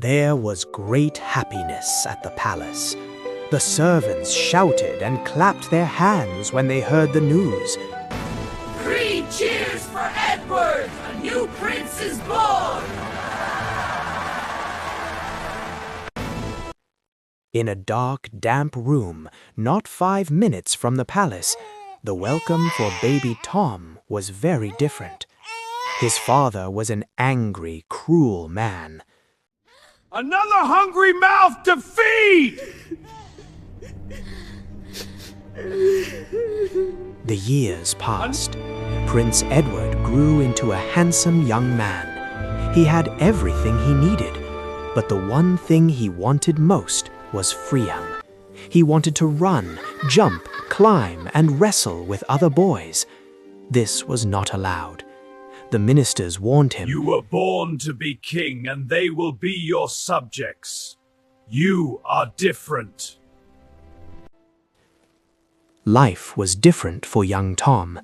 There was great happiness at the palace. The servants shouted and clapped their hands when they heard the news. 3 cheers for Edward! A new prince is born! In a dark, damp room, not 5 minutes from the palace, the welcome for baby Tom was very different. His father was an angry, cruel man. Another hungry mouth to feed! The years passed. Prince Edward grew into a handsome young man. He had everything he needed, but the one thing he wanted most was freedom. He wanted to run, jump, climb, and wrestle with other boys. This was not allowed. The ministers warned him. You were born to be king, and they will be your subjects. You are different. Life was different for young Tom.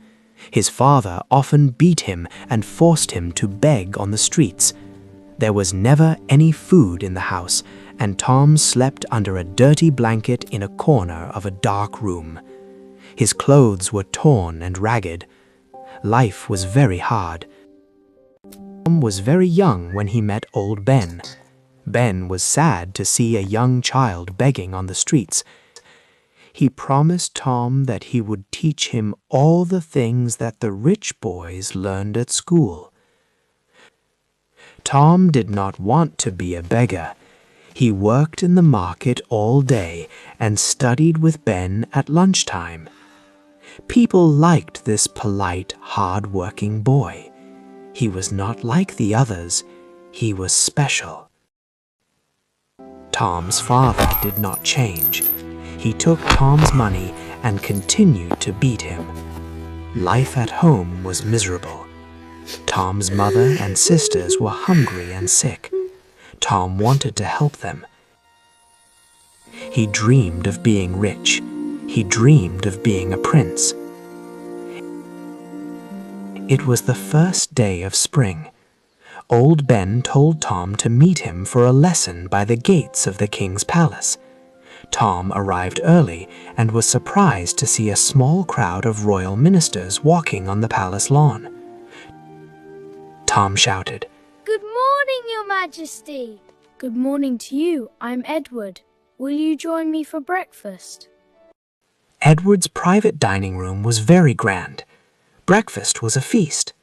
His father often beat him and forced him to beg on the streets. There was never any food in the house, and Tom slept under a dirty blanket in a corner of a dark room. His clothes were torn and ragged. Life was very hard. Tom was very young when he met old Ben. Ben was sad to see a young child begging on the streets. He promised Tom that he would teach him all the things that the rich boys learned at school. Tom did not want to be a beggar. He worked in the market all day and studied with Ben at lunchtime. People liked this polite, hard-working boy. He was not like the others. He was special. Tom's father did not change. He took Tom's money and continued to beat him. Life at home was miserable. Tom's mother and sisters were hungry and sick. Tom wanted to help them. He dreamed of being rich. He dreamed of being a prince. It was the first day of spring. Old Ben told Tom to meet him for a lesson by the gates of the king's palace. Tom arrived early and was surprised to see a small crowd of royal ministers walking on the palace lawn. Tom shouted, "Good morning, Your Majesty!" "Good morning to you. I'm Edward. Will you join me for breakfast?" Edward's private dining room was very grand. Breakfast was a feast.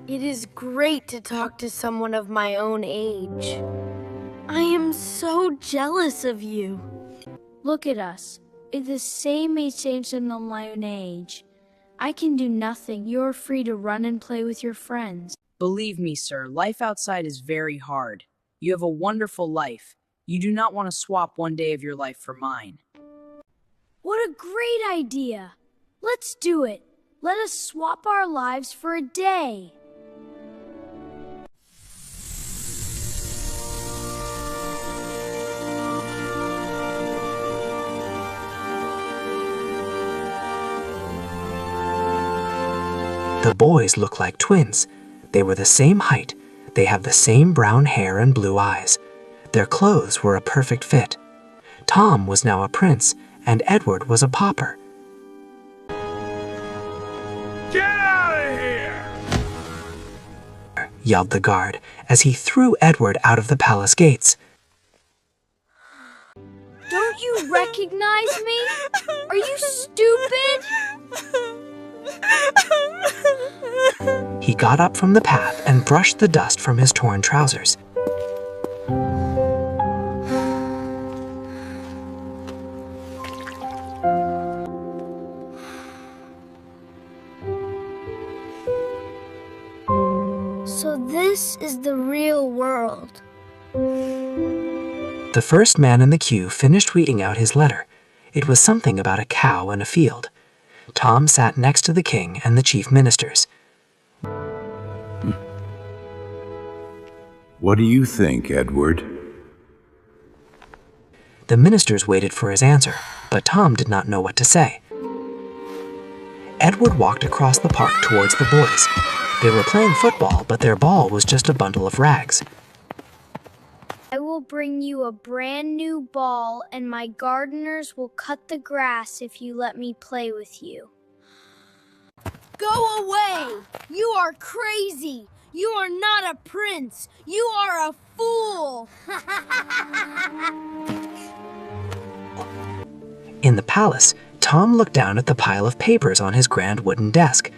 It is great to talk to someone of my own age. I am so jealous of you. Look at us. It's the same age as in my own age. I can do nothing. You're free to run and play with your friends. Believe me, sir, life outside is very hard. You have a wonderful life. You do not want to swap one day of your life for mine. What a great idea! Let's do it. Let us swap our lives for a day. The boys looked like twins. They were the same height. They have the same brown hair and blue eyes. Their clothes were a perfect fit. Tom was now a prince, and Edward was a pauper. Get out of here! Yelled the guard as he threw Edward out of the palace gates. Don't you recognize me? Are you stupid? He got up from the path and brushed the dust from his torn trousers. So this is the real world. The first man in the queue finished reading out his letter. It was something about a cow in a field. Tom sat next to the king and the chief ministers. What do you think, Edward? The ministers waited for his answer, but Tom did not know what to say. Edward walked across the park towards the boys. They were playing football, but their ball was just a bundle of rags. I will bring you a brand new ball, and my gardeners will cut the grass if you let me play with you. Go away! You are crazy! You are not a prince! You are a fool! In the palace, Tom looked down at the pile of papers on his grand wooden desk.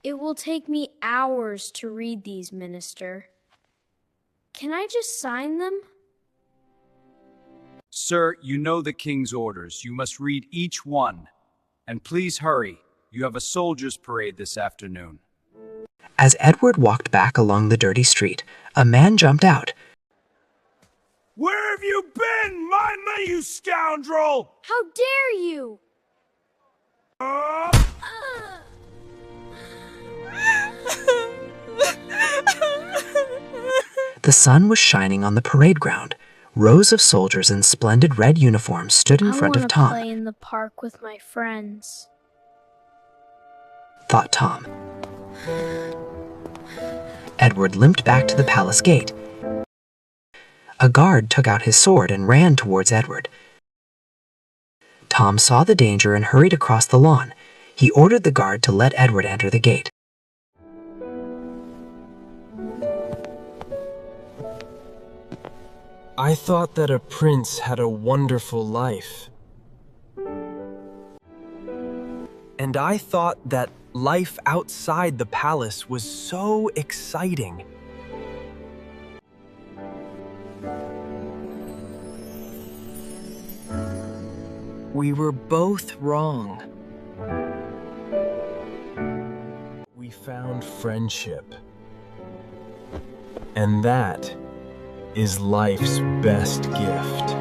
It will take me hours to read these, Minister. Can I just sign them? Sir, you know the king's orders. You must read each one. And please hurry. You have a soldiers' parade this afternoon. As Edward walked back along the dirty street, a man jumped out. Where have you been? Mind me, you scoundrel! How dare you! The sun was shining on the parade ground. Rows of soldiers in splendid red uniforms stood in front of Tom. I want to play in the park with my friends, thought Tom. Edward limped back to the palace gate. A guard took out his sword and ran towards Edward. Tom saw the danger and hurried across the lawn. He ordered the guard to let Edward enter the gate. I thought that a prince had a wonderful life. And I thought that life outside the palace was so exciting. We were both wrong. We found friendship. And that is life's best gift.